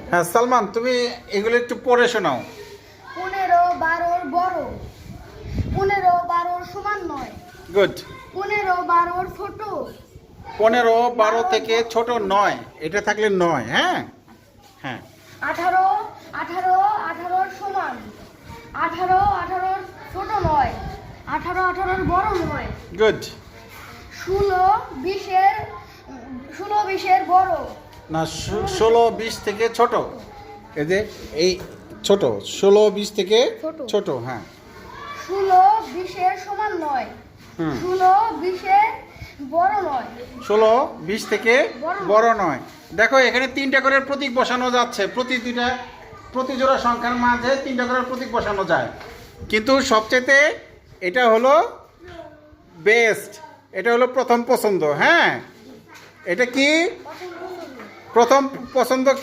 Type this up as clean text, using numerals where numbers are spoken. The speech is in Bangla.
হ্যাঁ সালমান, তুমি এগুলো একটু পড়ে শোনাও। 15 12 বড়, 15 12 সমান নয়, গুড। 15 12 ছোট, 15-12 থেকে ছোট নয়, এটা থাকলে নয়। হ্যাঁ হ্যাঁ। 18 18 18 সমান, 18 18 ছোট নয়, 18 18 বড় নয়, গুড। 16 20 বড়, না, 16-20 থেকে ছোট। এই যে এই ছোট, 16-20 থেকে ছোট। ছোট। হ্যাঁ 16 20 সমান নয়, হুম। 16 20 বড় নয়, 16-20 থেকে বড় নয়। বড় নয়। দেখো এখানে 3টা করে প্রতীক বসানো যাচ্ছে, প্রতি জোড়া সংখ্যার মাঝে 3টা করে প্রতীক বসানো যায়, কিন্তু সবচেয়ে এটা হলো বেস্ট, এটা হলো প্রথম পছন্দ। হ্যাঁ, এটা কি পছন্দ করুন। প্রথম পছন্দ কি?